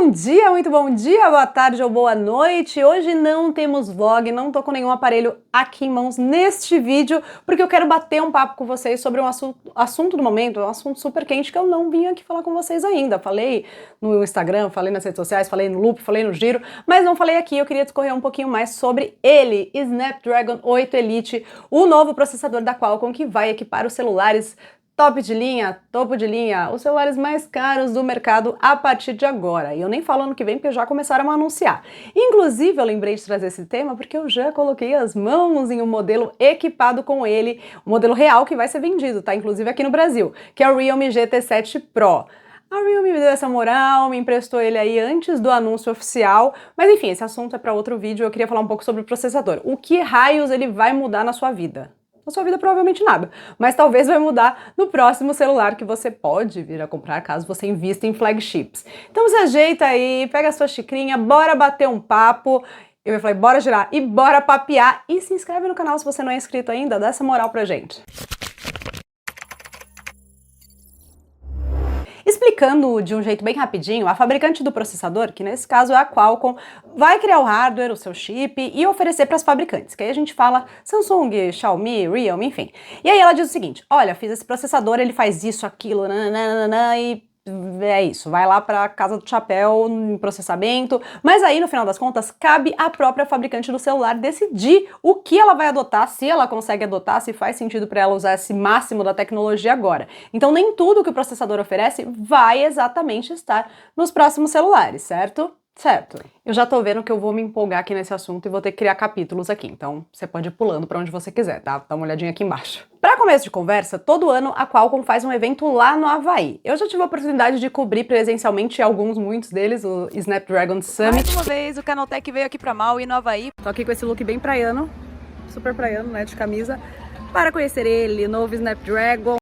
Muito bom dia, boa tarde ou boa noite. Hoje não temos vlog, não tô com nenhum aparelho aqui em mãos neste vídeo, porque eu quero bater um papo com vocês sobre um assunto do momento, um assunto super quente que eu não vim aqui falar com vocês ainda. Falei no Instagram, falei nas redes sociais, falei no Loop, falei no Giro, mas não falei aqui. Eu queria discorrer um pouquinho mais sobre ele, Snapdragon 8 Elite, o novo processador da Qualcomm que vai equipar os celulares topo de linha, os celulares mais caros do mercado a partir de agora. E eu nem falo ano que vem porque já começaram a anunciar. Inclusive, eu lembrei de trazer esse tema porque eu já coloquei as mãos em um modelo equipado com ele, um modelo real que vai ser vendido, tá? Inclusive aqui no Brasil, que é o Realme GT7 Pro. A Realme me deu essa moral, me emprestou ele aí antes do anúncio oficial, mas enfim, esse assunto é para outro vídeo. Eu queria falar um pouco sobre o processador. O que raios ele vai mudar na sua vida? Na sua vida provavelmente nada, mas talvez vai mudar no próximo celular que você pode vir a comprar caso você invista em flagships. Então se ajeita aí, pega a sua xicrinha, bora bater um papo. Eu falei, bora girar e bora papear. E se inscreve no canal se você não é inscrito ainda, dá essa moral pra gente. Explicando de um jeito bem rapidinho, a fabricante do processador, que nesse caso é a Qualcomm, vai criar o hardware, o seu chip, e oferecer para as fabricantes, que aí a gente fala Samsung, Xiaomi, Realme, enfim. E aí ela diz o seguinte, olha, fiz esse processador, ele faz isso, aquilo, nananana, e é isso, vai lá para casa do chapéu em processamento, mas aí no final das contas cabe à própria fabricante do celular decidir o que ela vai adotar, se ela consegue adotar, se faz sentido para ela usar esse máximo da tecnologia agora. Então nem tudo que o processador oferece vai exatamente estar nos próximos celulares, certo? Certo. Eu já tô vendo que eu vou me empolgar aqui nesse assunto e vou ter que criar capítulos aqui, então você pode ir pulando pra onde você quiser, tá? Dá uma olhadinha aqui embaixo. Pra começo de conversa, todo ano a Qualcomm faz um evento lá no Havaí. Eu já tive a oportunidade de cobrir presencialmente muitos deles, o Snapdragon Summit. Mais uma vez, o Canaltech veio aqui pra Maui, no Havaí. Tô aqui com esse look bem praiano, super praiano, né, de camisa, para conhecer ele, novo Snapdragon.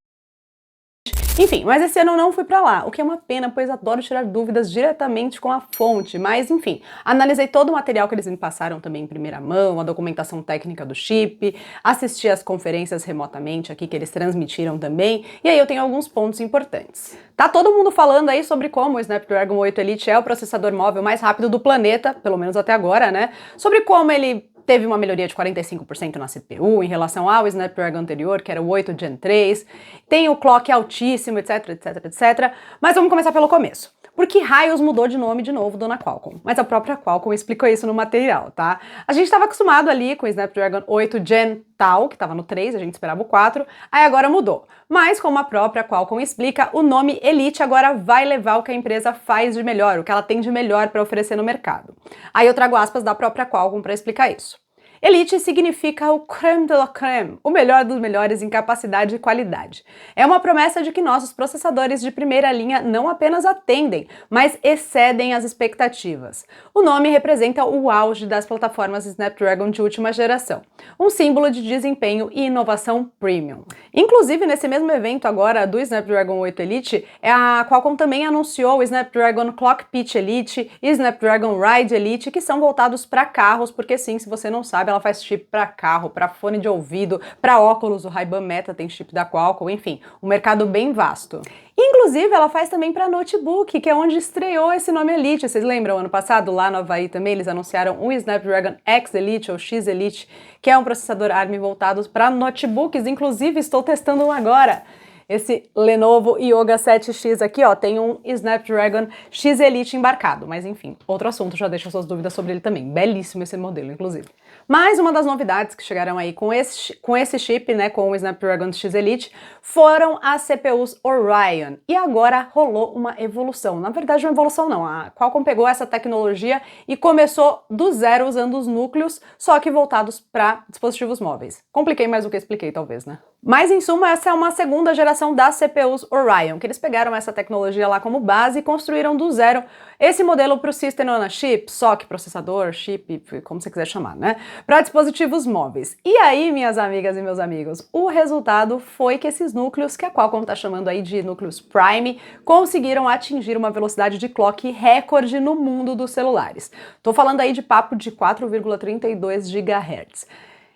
Enfim, mas esse ano eu não fui pra lá, o que é uma pena, pois adoro tirar dúvidas diretamente com a fonte, mas enfim, analisei todo o material que eles me passaram também em primeira mão, a documentação técnica do chip, assisti às conferências remotamente aqui que eles transmitiram também, e aí eu tenho alguns pontos importantes. Tá todo mundo falando aí sobre como o Snapdragon 8 Elite é o processador móvel mais rápido do planeta, pelo menos até agora, né? Sobre como ele teve uma melhoria de 45% na CPU em relação ao Snapdragon anterior, que era o 8 Gen 3, tem o clock altíssimo, etc, etc, etc. Mas vamos começar pelo começo. Por que raios mudou de nome de novo, dona Qualcomm? Mas a própria Qualcomm explicou isso no material, tá? A gente estava acostumado ali com o Snapdragon 8 Gen tal, que estava no 3, a gente esperava o 4, aí agora mudou. Mas, como a própria Qualcomm explica, o nome Elite agora vai levar o que a empresa faz de melhor, o que ela tem de melhor para oferecer no mercado. Aí eu trago aspas da própria Qualcomm para explicar isso. Elite significa o crème de la crème, o melhor dos melhores em capacidade e qualidade. É uma promessa de que nossos processadores de primeira linha não apenas atendem, mas excedem as expectativas. O nome representa o auge das plataformas Snapdragon de última geração, um símbolo de desempenho e inovação premium. Inclusive, nesse mesmo evento agora do Snapdragon 8 Elite, a Qualcomm também anunciou o Snapdragon Clock Pitch Elite e Snapdragon Ride Elite, que são voltados para carros, porque sim, se você não sabe, ela faz chip para carro, para fone de ouvido, para óculos, o Ray-Ban Meta tem chip da Qualcomm, enfim, um mercado bem vasto. Inclusive, ela faz também para notebook, que é onde estreou esse nome Elite. Vocês lembram, ano passado, lá no Havaí também, eles anunciaram o Snapdragon X Elite ou X Elite, que é um processador ARM voltado para notebooks. Inclusive, estou testando um agora. Esse Lenovo Yoga 7X aqui, ó, tem um Snapdragon X Elite embarcado, mas enfim, outro assunto, já deixo suas dúvidas sobre ele também. Belíssimo esse modelo, inclusive. Mais uma das novidades que chegaram aí com esse chip, né, com o Snapdragon X Elite, foram as CPUs Orion. E agora rolou uma evolução. Na verdade, uma evolução não. A Qualcomm pegou essa tecnologia e começou do zero usando os núcleos, só que voltados para dispositivos móveis. Compliquei mais do que expliquei, talvez, né? Mas, em suma, essa é uma segunda geração das CPUs Orion, que eles pegaram essa tecnologia lá como base e construíram do zero esse modelo para o System on a Chip, SoC, processador, chip, como você quiser chamar, né? Para dispositivos móveis. E aí, minhas amigas e meus amigos, o resultado foi que esses núcleos, que a Qualcomm está chamando aí de núcleos Prime, conseguiram atingir uma velocidade de clock recorde no mundo dos celulares. Tô falando aí de papo de 4,32 GHz.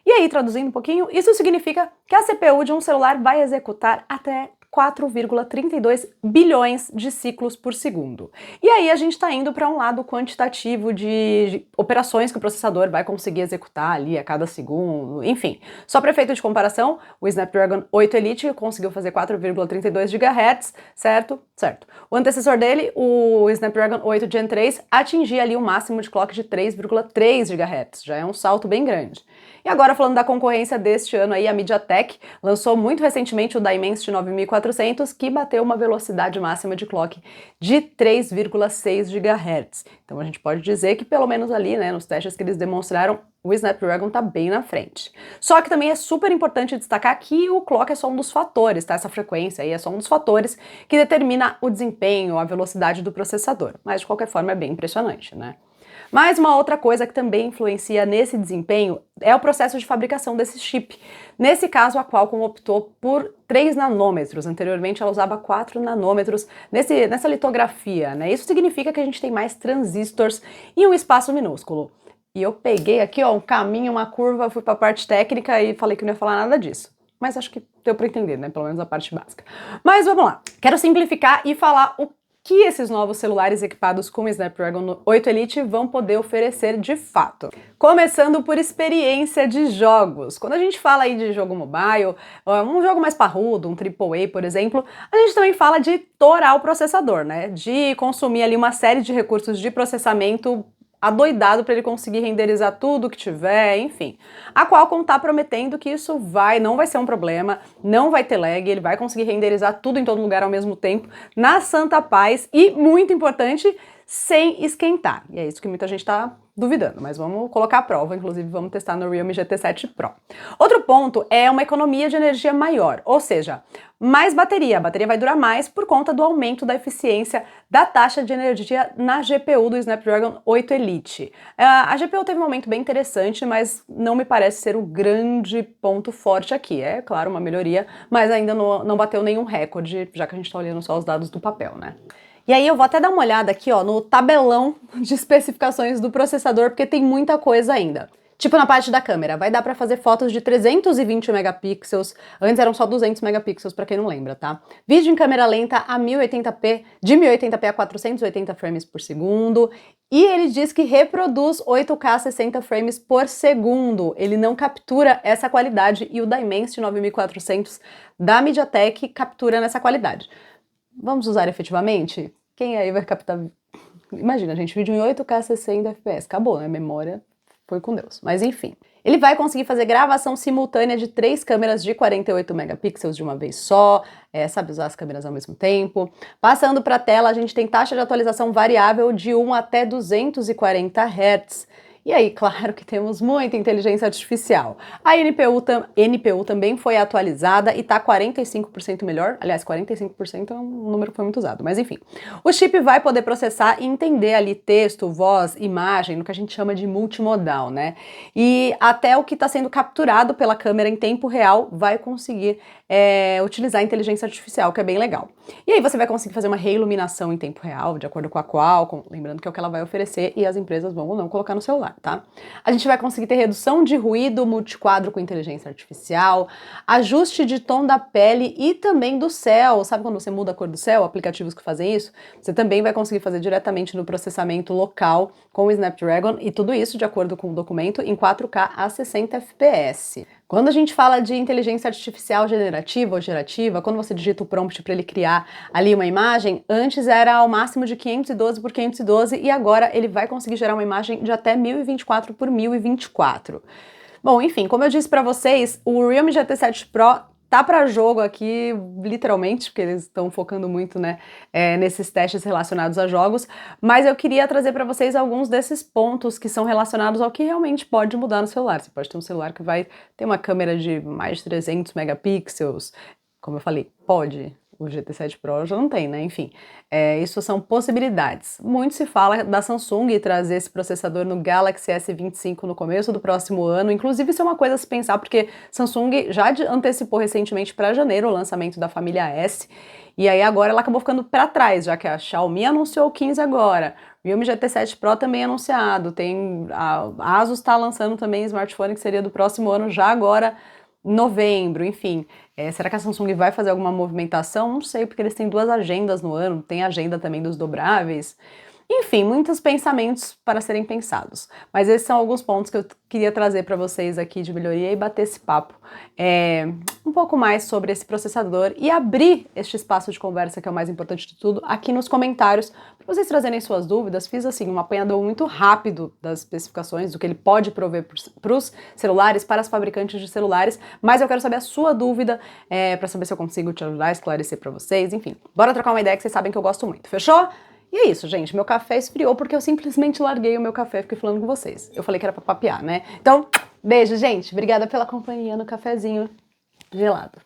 E aí, traduzindo um pouquinho, isso significa que a CPU de um celular vai executar até 4,32 bilhões de ciclos por segundo. E aí a gente está indo para um lado quantitativo de operações que o processador vai conseguir executar ali a cada segundo, enfim. Só para efeito de comparação, o Snapdragon 8 Elite conseguiu fazer 4,32 GHz, certo? Certo. O antecessor dele, o Snapdragon 8 Gen 3, atingia ali o máximo de clock de 3,3 GHz, já é um salto bem grande. E agora falando da concorrência deste ano aí, a MediaTek lançou muito recentemente o Dimensity 9400, que bateu uma velocidade máxima de clock de 3,6 GHz. Então a gente pode dizer que pelo menos ali, né, nos testes que eles demonstraram, o Snapdragon está bem na frente. Só que também é super importante destacar que o clock é só um dos fatores, tá? Essa frequência aí é só um dos fatores que determina o desempenho, a velocidade do processador. Mas de qualquer forma é bem impressionante, né? Mas uma outra coisa que também influencia nesse desempenho é o processo de fabricação desse chip. Nesse caso, a Qualcomm optou por 3 nanômetros. Anteriormente, ela usava 4 nanômetros nessa litografia, né? Isso significa que a gente tem mais transistores em um espaço minúsculo. E eu peguei aqui, ó, um caminho, uma curva, fui para a parte técnica e falei que não ia falar nada disso. Mas acho que deu para entender, né? Pelo menos a parte básica. Mas vamos lá. Quero simplificar e falar o que esses novos celulares equipados com o Snapdragon 8 Elite vão poder oferecer de fato. Começando por experiência de jogos. Quando a gente fala aí de jogo mobile, um jogo mais parrudo, um AAA, por exemplo, a gente também fala de torar o processador, né? De consumir ali uma série de recursos de processamento adoidado para ele conseguir renderizar tudo que tiver, enfim. A Qualcomm tá prometendo que isso não vai ser um problema, não vai ter lag, ele vai conseguir renderizar tudo em todo lugar ao mesmo tempo, na santa paz e, muito importante, sem esquentar. E é isso que muita gente tá duvidando, mas vamos colocar à prova, inclusive vamos testar no Realme GT 7 Pro. Outro ponto é uma economia de energia maior, ou seja, mais bateria. A bateria vai durar mais por conta do aumento da eficiência da taxa de energia na GPU do Snapdragon 8 Elite. A GPU teve um aumento bem interessante, mas não me parece ser o grande ponto forte aqui. É, claro, uma melhoria, mas ainda não bateu nenhum recorde, já que a gente está olhando só os dados do papel, né? E aí eu vou até dar uma olhada aqui, ó, no tabelão de especificações do processador, porque tem muita coisa ainda. Tipo na parte da câmera, vai dar para fazer fotos de 320 megapixels, antes eram só 200 megapixels, para quem não lembra, tá? Vídeo em câmera lenta a 1080p, de 1080p a 480 frames por segundo, e ele diz que reproduz 8K 60 frames por segundo, ele não captura essa qualidade, e o Dimensity 9400 da MediaTek captura nessa qualidade. Vamos usar efetivamente? Quem aí vai captar? Imagina, gente, vídeo em 8K 60 FPS. Acabou, né? Memória foi com Deus. Mas enfim. Ele vai conseguir fazer gravação simultânea de 3 câmeras de 48 megapixels de uma vez só, sabe usar as câmeras ao mesmo tempo. Passando para a tela, a gente tem taxa de atualização variável de 1 até 240 Hz. E aí, claro que temos muita inteligência artificial. A NPU também foi atualizada e está 45% melhor. Aliás, 45% é um número que foi muito usado, mas enfim. O chip vai poder processar e entender ali texto, voz, imagem, no que a gente chama de multimodal, né? E até o que está sendo capturado pela câmera em tempo real vai conseguir utilizar a inteligência artificial, que é bem legal. E aí você vai conseguir fazer uma reiluminação em tempo real, de acordo com a Qualcomm, lembrando que é o que ela vai oferecer e as empresas vão ou não colocar no celular, tá? A gente vai conseguir ter redução de ruído, multiquadro com inteligência artificial, ajuste de tom da pele e também do céu. Sabe quando você muda a cor do céu, aplicativos que fazem isso? Você também vai conseguir fazer diretamente no processamento local com o Snapdragon e tudo isso de acordo com o documento em 4K a 60 FPS. Quando a gente fala de inteligência artificial generativa ou gerativa, quando você digita o prompt para ele criar ali uma imagem, antes era ao máximo de 512 por 512 e agora ele vai conseguir gerar uma imagem de até 1024 por 1024. Bom, enfim, como eu disse para vocês, o Realme GT 7 Pro tá para jogo aqui, literalmente, porque eles estão focando muito, né, nesses testes relacionados a jogos, mas eu queria trazer para vocês alguns desses pontos que são relacionados ao que realmente pode mudar no celular. Você pode ter um celular que vai ter uma câmera de mais de 300 megapixels, como eu falei, pode. O GT 7 Pro já não tem, né? Enfim, isso são possibilidades. Muito se fala da Samsung trazer esse processador no Galaxy S25 no começo do próximo ano. Inclusive, isso é uma coisa a se pensar, porque Samsung já antecipou recentemente para janeiro o lançamento da família S. E aí agora ela acabou ficando para trás, já que a Xiaomi anunciou o 15 agora. O Realme GT 7 Pro também anunciado. A Asus está lançando também smartphone que seria do próximo ano, já agora novembro, enfim. Será que a Samsung vai fazer alguma movimentação? Não sei, porque eles têm 2 agendas no ano, tem a agenda também dos dobráveis. Enfim, muitos pensamentos para serem pensados. Mas esses são alguns pontos que eu queria trazer para vocês aqui de melhoria e bater esse papo um pouco mais sobre esse processador e abrir este espaço de conversa, que é o mais importante de tudo, aqui nos comentários, para vocês trazerem suas dúvidas. Fiz assim um apanhador muito rápido das especificações, do que ele pode prover para os celulares, para as fabricantes de celulares, mas eu quero saber a sua dúvida, para saber se eu consigo te ajudar a esclarecer para vocês, enfim. Bora trocar uma ideia que vocês sabem que eu gosto muito, fechou? E é isso, gente. Meu café esfriou porque eu simplesmente larguei o meu café e fiquei falando com vocês. Eu falei que era pra papear, né? Então, beijo, gente. Obrigada pela companhia no cafezinho gelado.